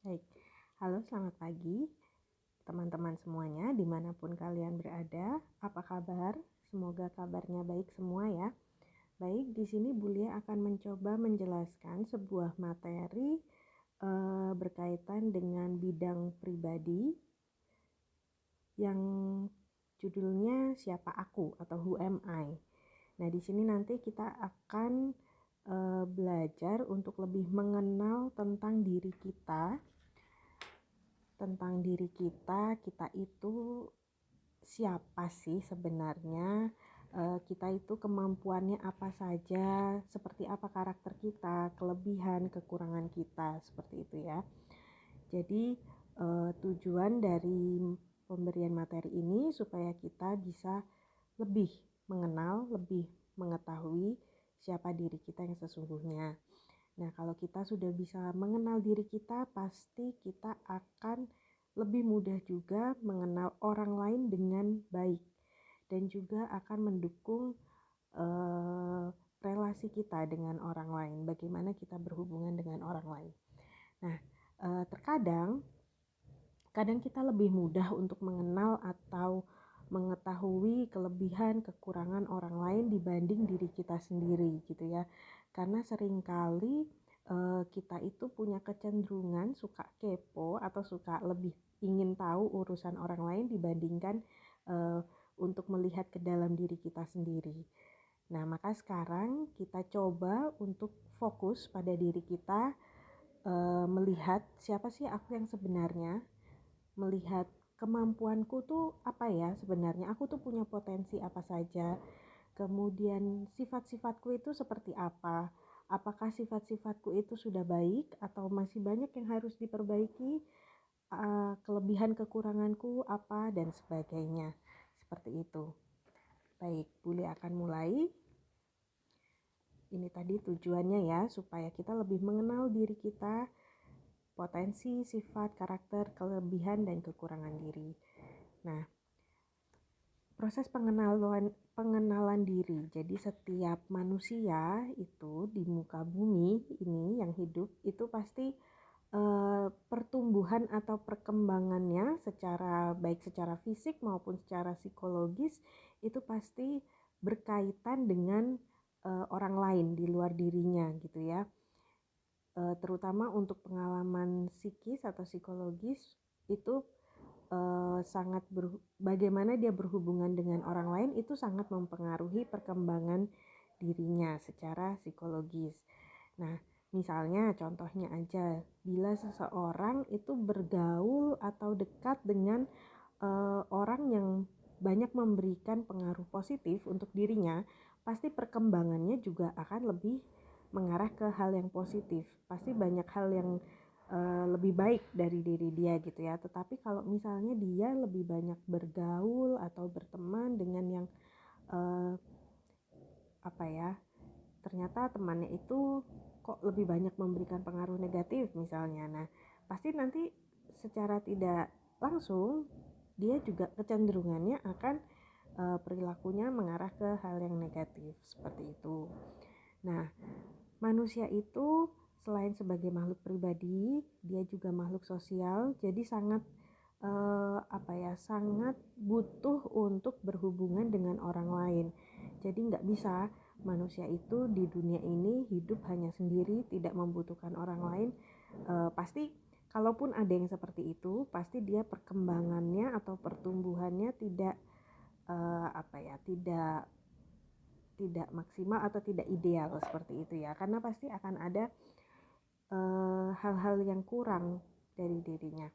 Baik, halo selamat pagi teman-teman semuanya dimanapun kalian berada. Apa kabar? Semoga kabarnya baik semua ya. Baik, di sini Bulia akan mencoba menjelaskan sebuah materi berkaitan dengan bidang pribadi yang judulnya Siapa Aku atau Who Am I. Nah, di sini nanti kita akan belajar untuk lebih mengenal tentang diri kita itu siapa sih sebenarnya, kita itu kemampuannya apa saja, seperti apa karakter kita, kelebihan, kekurangan kita, seperti itu ya. Jadi tujuan dari pemberian materi ini supaya kita bisa lebih mengenal, lebih mengetahui siapa diri kita yang sesungguhnya. Nah, kalau kita sudah bisa mengenal diri kita, pasti kita akan lebih mudah juga mengenal orang lain dengan baik dan juga akan mendukung eh, relasi kita dengan orang lain, bagaimana kita berhubungan dengan orang lain. Nah, terkadang kita lebih mudah untuk mengenal atau mengetahui kelebihan kekurangan orang lain dibanding diri kita sendiri gitu ya. Karena seringkali kita itu punya kecenderungan suka kepo atau suka lebih ingin tahu urusan orang lain dibandingkan uh, untuk melihat ke dalam diri kita sendiri. Nah, maka sekarang kita coba untuk fokus pada diri kita, melihat siapa sih aku yang sebenarnya, melihat kemampuanku tuh apa ya sebenarnya, aku tuh punya potensi apa saja, kemudian sifat-sifatku itu seperti apa, apakah sifat-sifatku itu sudah baik atau masih banyak yang harus diperbaiki, kelebihan kekuranganku apa dan sebagainya, seperti itu. Baik, Bule akan mulai. Ini tadi tujuannya ya, supaya kita lebih mengenal diri kita, potensi, sifat, karakter, kelebihan, dan kekurangan diri. Nah, proses pengenalan diri. Jadi setiap manusia itu di muka bumi ini yang hidup itu pasti pertumbuhan atau perkembangannya baik secara fisik maupun secara psikologis itu pasti berkaitan dengan orang lain di luar dirinya gitu ya. Terutama untuk pengalaman psikis atau psikologis itu bagaimana dia berhubungan dengan orang lain itu sangat mempengaruhi perkembangan dirinya secara psikologis. Nah, misalnya contohnya aja, bila seseorang itu bergaul atau dekat dengan orang yang banyak memberikan pengaruh positif untuk dirinya, pasti perkembangannya juga akan lebih mengarah ke hal yang positif. Pasti banyak hal yang lebih baik dari diri dia gitu ya. Tetapi kalau misalnya dia lebih banyak bergaul atau berteman dengan yang uh, apa ya, ternyata temannya itu kok lebih banyak memberikan pengaruh negatif misalnya. Nah, pasti nanti secara tidak langsung dia juga kecenderungannya akan perilakunya mengarah ke hal yang negatif seperti itu. Nah, manusia itu selain sebagai makhluk pribadi, dia juga makhluk sosial, jadi sangat sangat butuh untuk berhubungan dengan orang lain. Jadi nggak bisa manusia itu di dunia ini hidup hanya sendiri, tidak membutuhkan orang lain. Pasti kalaupun ada yang seperti itu, pasti dia perkembangannya atau pertumbuhannya tidak tidak tidak maksimal atau tidak ideal seperti itu ya, karena pasti akan ada hal-hal yang kurang dari dirinya.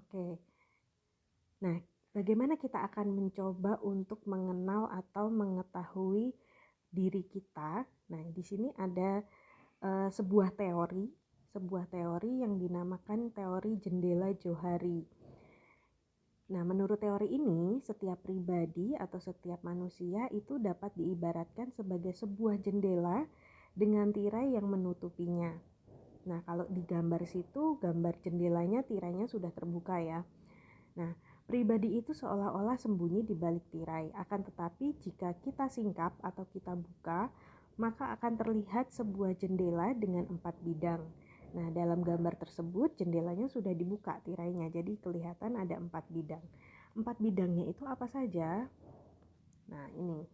Oke. Nah, bagaimana kita akan mencoba untuk mengenal atau mengetahui diri kita? Nah, di sini ada sebuah teori yang dinamakan teori jendela Johari. Nah, menurut teori ini, setiap pribadi atau setiap manusia itu dapat diibaratkan sebagai sebuah jendela dengan tirai yang menutupinya. Nah, kalau di gambar situ, gambar jendelanya tirainya sudah terbuka ya. Nah, pribadi itu seolah-olah sembunyi di balik tirai. Akan tetapi jika kita singkap atau kita buka, maka akan terlihat sebuah jendela dengan 4 bidang. Nah, dalam gambar tersebut jendelanya sudah dibuka tirainya, jadi kelihatan ada 4 bidang. 4 bidangnya itu apa saja? Nah, ini.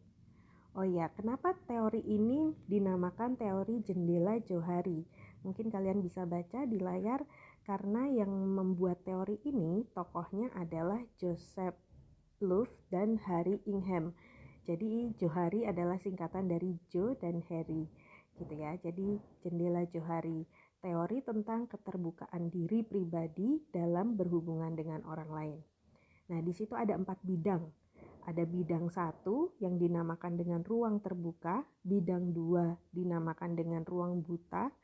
Oh ya, kenapa teori ini dinamakan teori jendela Johari? Mungkin kalian bisa baca di layar, karena yang membuat teori ini tokohnya adalah Joseph Louvre dan Harry Ingham. Jadi Johari adalah singkatan dari Joe dan Harry, gitu ya. Jadi jendela Johari, teori tentang keterbukaan diri pribadi dalam berhubungan dengan orang lain. Nah, di situ ada 4 bidang. Ada bidang 1 yang dinamakan dengan ruang terbuka, bidang 2 dinamakan dengan ruang buta,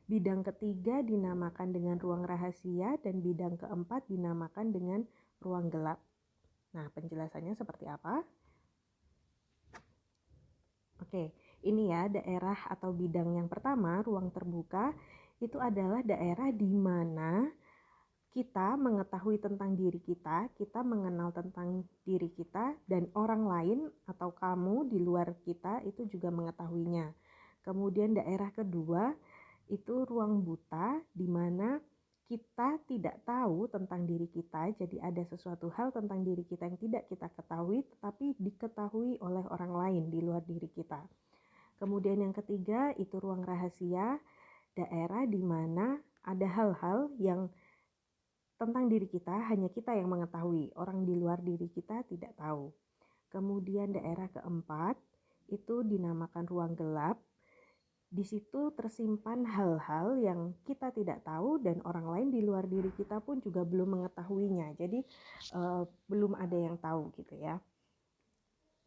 bidang ketiga dinamakan dengan ruang rahasia, dan bidang keempat dinamakan dengan ruang gelap. Nah, penjelasannya seperti apa? Oke, ini ya daerah atau bidang yang pertama, ruang terbuka, itu adalah daerah di mana kita mengetahui tentang diri kita mengenal tentang diri kita, dan orang lain atau kamu di luar kita itu juga mengetahuinya. Kemudian daerah kedua itu ruang buta, di mana kita tidak tahu tentang diri kita, jadi ada sesuatu hal tentang diri kita yang tidak kita ketahui, tetapi diketahui oleh orang lain di luar diri kita. Kemudian yang ketiga itu ruang rahasia, daerah di mana ada hal-hal yang tentang diri kita hanya kita yang mengetahui, orang di luar diri kita tidak tahu. Kemudian daerah keempat itu dinamakan ruang gelap. Di situ tersimpan hal-hal yang kita tidak tahu dan orang lain di luar diri kita pun juga belum mengetahuinya. Jadi belum ada yang tahu gitu ya.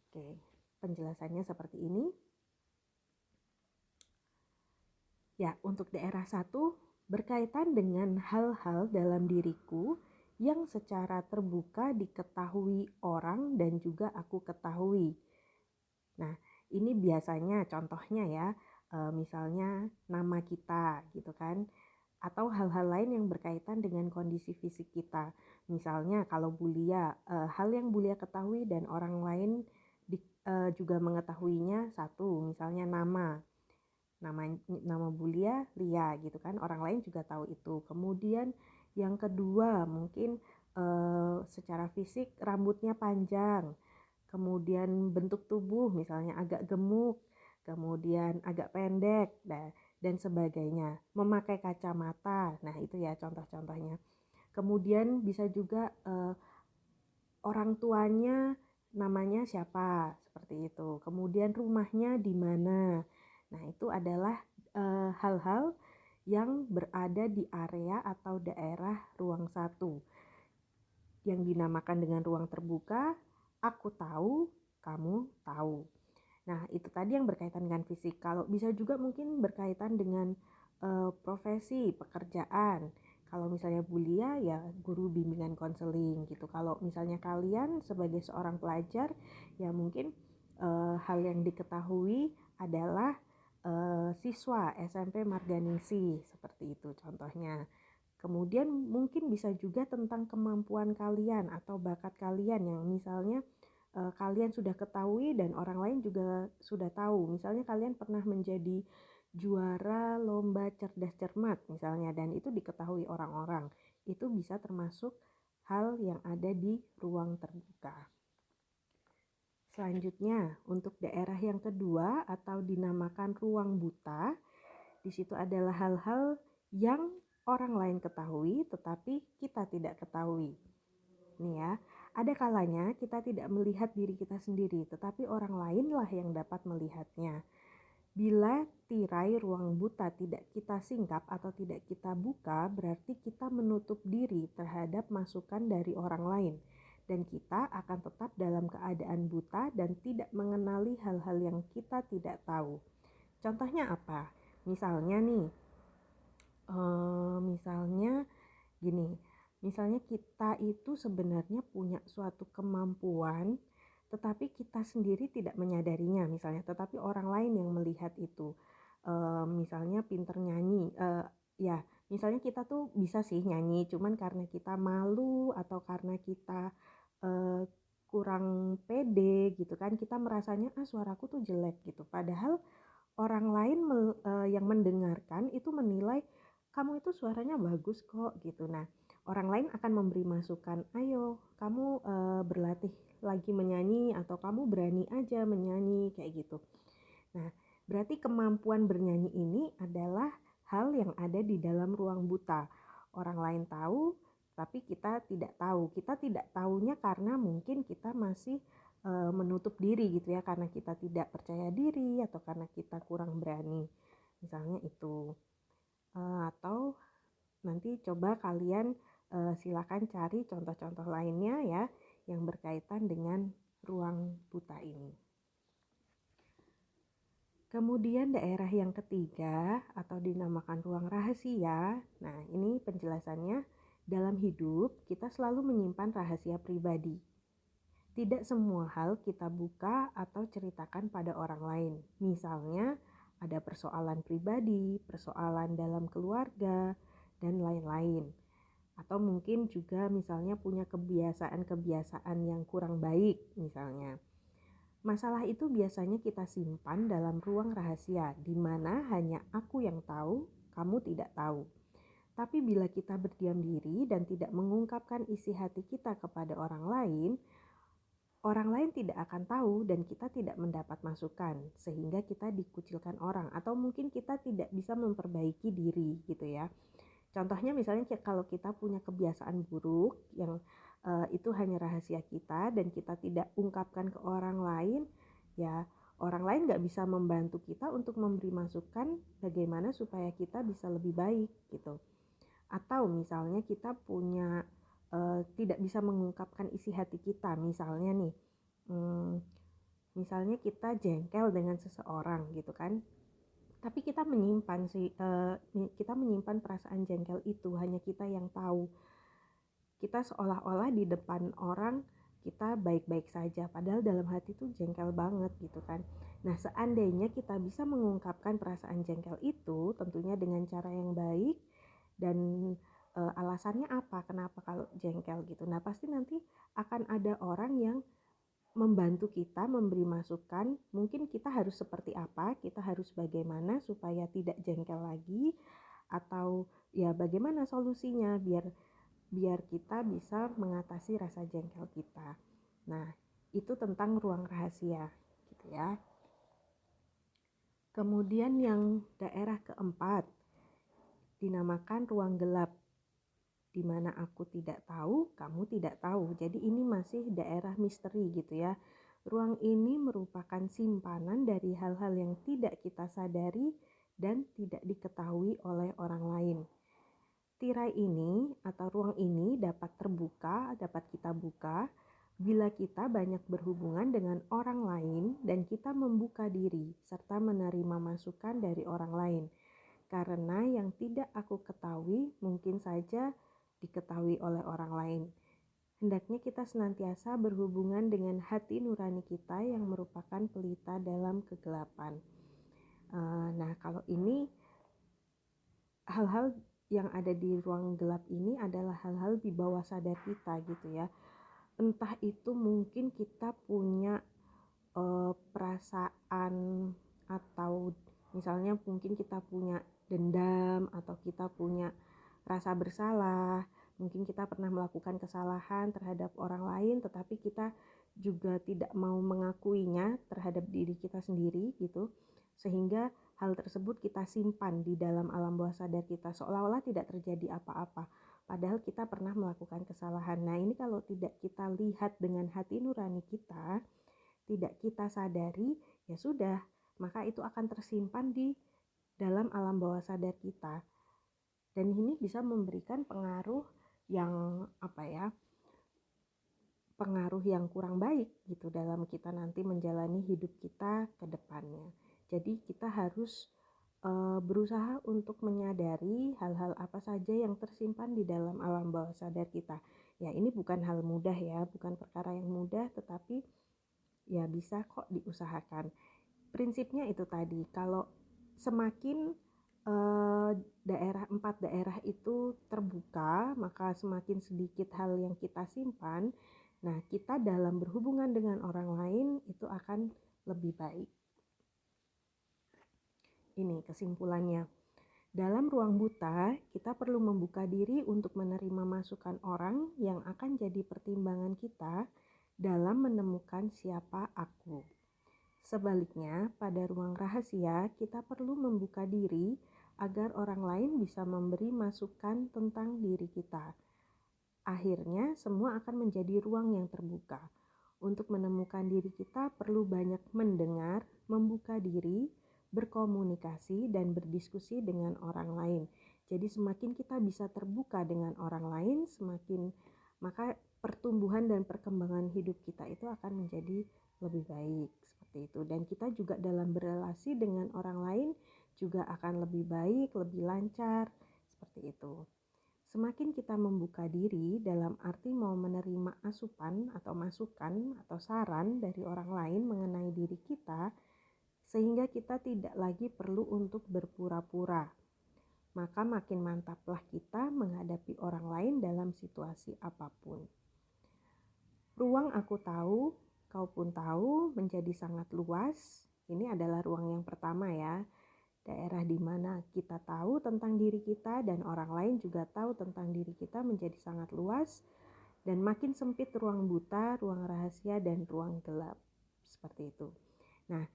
Oke, penjelasannya seperti ini. Ya, untuk daerah 1 berkaitan dengan hal-hal dalam diriku yang secara terbuka diketahui orang dan juga aku ketahui. Nah, ini biasanya contohnya ya, misalnya nama kita gitu kan, atau hal-hal lain yang berkaitan dengan kondisi fisik kita. Misalnya kalau Bulia, hal yang Bulia ketahui dan orang lain juga mengetahuinya, satu misalnya nama Bulia Lia gitu kan, orang lain juga tahu itu. Kemudian yang kedua mungkin secara fisik rambutnya panjang, kemudian bentuk tubuh misalnya agak gemuk, kemudian agak pendek dan sebagainya, memakai kacamata. Nah, itu ya contoh-contohnya. Kemudian bisa juga orang tuanya namanya siapa, seperti itu. Kemudian rumahnya di mana. Nah, itu adalah hal-hal yang berada di area atau daerah ruang 1 yang dinamakan dengan ruang terbuka. Aku tahu, kamu tahu. Nah, itu tadi yang berkaitan dengan fisik. Kalau bisa juga mungkin berkaitan dengan profesi, pekerjaan. Kalau misalnya Bulia ya guru bimbingan konseling gitu. Kalau misalnya kalian sebagai seorang pelajar ya mungkin hal yang diketahui adalah siswa SMP Marganingsi, seperti itu contohnya. Kemudian mungkin bisa juga tentang kemampuan kalian atau bakat kalian yang misalnya kalian sudah ketahui dan orang lain juga sudah tahu. Misalnya kalian pernah menjadi juara lomba cerdas cermat misalnya, dan itu diketahui orang-orang. Itu bisa termasuk hal yang ada di ruang terbuka. Selanjutnya, untuk daerah yang kedua atau dinamakan ruang buta, di situ adalah hal-hal yang orang lain ketahui tetapi kita tidak ketahui. Nih ya, ada kalanya kita tidak melihat diri kita sendiri, tetapi orang lainlah yang dapat melihatnya. Bila tirai ruang buta tidak kita singkap atau tidak kita buka, berarti kita menutup diri terhadap masukan dari orang lain. Dan kita akan tetap dalam keadaan buta dan tidak mengenali hal-hal yang kita tidak tahu. Contohnya apa? Misalnya nih, misalnya gini, misalnya kita itu sebenarnya punya suatu kemampuan, tetapi kita sendiri tidak menyadarinya misalnya, tetapi orang lain yang melihat itu. Misalnya pinter nyanyi, ya misalnya kita tuh bisa sih nyanyi, cuman karena kita malu atau karena kita kurang pede gitu kan, kita merasanya suaraku tuh jelek gitu. Padahal orang lain yang mendengarkan itu menilai kamu itu suaranya bagus kok gitu. Nah, orang lain akan memberi masukan, ayo kamu berlatih lagi menyanyi atau kamu berani aja menyanyi kayak gitu. Nah, berarti kemampuan bernyanyi ini adalah hal yang ada di dalam ruang buta. Orang lain tahu, tapi kita tidak tahu. Kita tidak tahunya karena mungkin kita masih menutup diri gitu ya, karena kita tidak percaya diri atau karena kita kurang berani. Misalnya itu. Atau nanti coba kalian silakan cari contoh-contoh lainnya ya yang berkaitan dengan ruang buta ini. Kemudian daerah yang ketiga atau dinamakan ruang rahasia. Nah, ini penjelasannya, dalam hidup kita selalu menyimpan rahasia pribadi. Tidak semua hal kita buka atau ceritakan pada orang lain. Misalnya, ada persoalan pribadi, persoalan dalam keluarga, dan lain-lain. Atau mungkin juga misalnya punya kebiasaan-kebiasaan yang kurang baik misalnya. Masalah itu biasanya kita simpan dalam ruang rahasia, di mana hanya aku yang tahu, kamu tidak tahu. Tapi bila kita berdiam diri dan tidak mengungkapkan isi hati kita kepada orang lain tidak akan tahu dan kita tidak mendapat masukan, sehingga kita dikucilkan orang, atau mungkin kita tidak bisa memperbaiki diri gitu ya. Contohnya misalnya kalau kita punya kebiasaan buruk yang itu hanya rahasia kita dan kita tidak ungkapkan ke orang lain, ya orang lain gak bisa membantu kita untuk memberi masukan bagaimana supaya kita bisa lebih baik gitu. Atau misalnya kita punya tidak bisa mengungkapkan isi hati kita, misalnya nih, misalnya kita jengkel dengan seseorang gitu kan, tapi kita menyimpan perasaan jengkel itu, hanya kita yang tahu. Kita seolah-olah di depan orang kita baik-baik saja, padahal dalam hati tuh jengkel banget gitu kan. Nah, seandainya kita bisa mengungkapkan perasaan jengkel itu, tentunya dengan cara yang baik dan alasannya apa, kenapa kalau jengkel gitu. Nah, pasti nanti akan ada orang yang membantu kita, memberi masukan, mungkin kita harus seperti apa, kita harus bagaimana supaya tidak jengkel lagi, atau ya bagaimana solusinya biar kita bisa mengatasi rasa jengkel kita. Nah, itu tentang ruang rahasia gitu ya. Kemudian yang daerah keempat dinamakan ruang gelap, di mana aku tidak tahu, kamu tidak tahu. Jadi ini masih daerah misteri gitu ya. Ruang ini merupakan simpanan dari hal-hal yang tidak kita sadari dan tidak diketahui oleh orang lain. Tirai ini atau ruang ini dapat kita buka bila kita banyak berhubungan dengan orang lain dan kita membuka diri serta menerima masukan dari orang lain. Karena yang tidak aku ketahui mungkin saja diketahui oleh orang lain. Hendaknya kita senantiasa berhubungan dengan hati nurani kita yang merupakan pelita dalam kegelapan. Nah, kalau ini hal-hal yang ada di ruang gelap ini adalah hal-hal di bawah sadar kita gitu ya. Entah itu mungkin kita punya perasaan, atau misalnya mungkin kita punya dendam, atau kita punya rasa bersalah. Mungkin kita pernah melakukan kesalahan terhadap orang lain, tetapi kita juga tidak mau mengakuinya terhadap diri kita sendiri gitu. Sehingga hal tersebut kita simpan di dalam alam bawah sadar kita, seolah-olah tidak terjadi apa-apa. Padahal kita pernah melakukan kesalahan. Nah, ini kalau tidak kita lihat dengan hati nurani kita, tidak kita sadari, ya sudah, maka itu akan tersimpan di dalam alam bawah sadar kita. Dan ini bisa memberikan pengaruh yang pengaruh yang kurang baik gitu dalam kita nanti menjalani hidup kita ke depannya. Jadi kita harus berusaha untuk menyadari hal-hal apa saja yang tersimpan di dalam alam bawah sadar kita. Ya, ini bukan hal mudah ya, bukan perkara yang mudah, tetapi ya bisa kok diusahakan. Prinsipnya itu tadi, kalau semakin empat daerah itu terbuka, maka semakin sedikit hal yang kita simpan. Nah, kita dalam berhubungan dengan orang lain itu akan lebih baik. Ini kesimpulannya. Dalam ruang buta, kita perlu membuka diri untuk menerima masukan orang yang akan jadi pertimbangan kita dalam menemukan siapa aku. Sebaliknya, pada ruang rahasia, kita perlu membuka diri agar orang lain bisa memberi masukan tentang diri kita. Akhirnya, semua akan menjadi ruang yang terbuka. Untuk menemukan diri kita perlu banyak mendengar, membuka diri, berkomunikasi, dan berdiskusi dengan orang lain. Jadi semakin kita bisa terbuka dengan orang lain, maka pertumbuhan dan perkembangan hidup kita itu akan menjadi lebih baik, seperti itu. Dan kita juga dalam berrelasi dengan orang lain juga akan lebih baik, lebih lancar, seperti itu. Semakin kita membuka diri dalam arti mau menerima asupan atau masukan atau saran dari orang lain mengenai diri kita, sehingga kita tidak lagi perlu untuk berpura-pura. Maka makin mantaplah kita menghadapi orang lain dalam situasi apapun. Ruang aku tahu, kau pun tahu menjadi sangat luas. Ini adalah ruang yang pertama ya. Daerah di mana kita tahu tentang diri kita dan orang lain juga tahu tentang diri kita menjadi sangat luas, dan makin sempit ruang buta, ruang rahasia, dan ruang gelap. Seperti itu. Nah,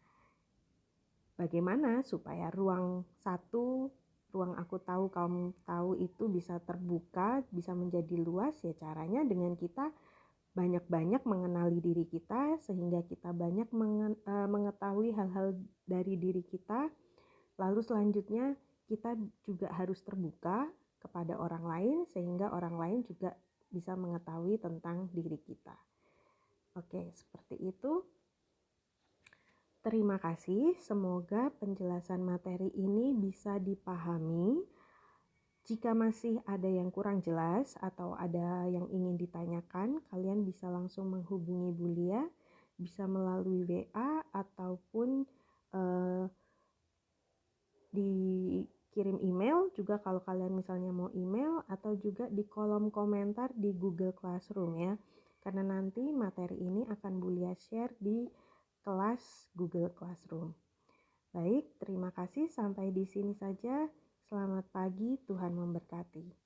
bagaimana supaya ruang satu, ruang aku tahu, kamu tahu itu bisa terbuka, bisa menjadi luas? Ya caranya dengan kita banyak-banyak mengenali diri kita, sehingga kita banyak mengetahui hal-hal dari diri kita. Lalu selanjutnya kita juga harus terbuka kepada orang lain sehingga orang lain juga bisa mengetahui tentang diri kita. Oke, seperti itu. Terima kasih, semoga penjelasan materi ini bisa dipahami. Jika masih ada yang kurang jelas atau ada yang ingin ditanyakan, kalian bisa langsung menghubungi Bu Lia, bisa melalui WA ataupun dikirim email juga kalau kalian misalnya mau email, atau juga di kolom komentar di Google Classroom ya, karena nanti materi ini akan Bu Lia share di kelas Google Classroom. Baik, terima kasih, sampai di sini saja. Selamat pagi, Tuhan memberkati.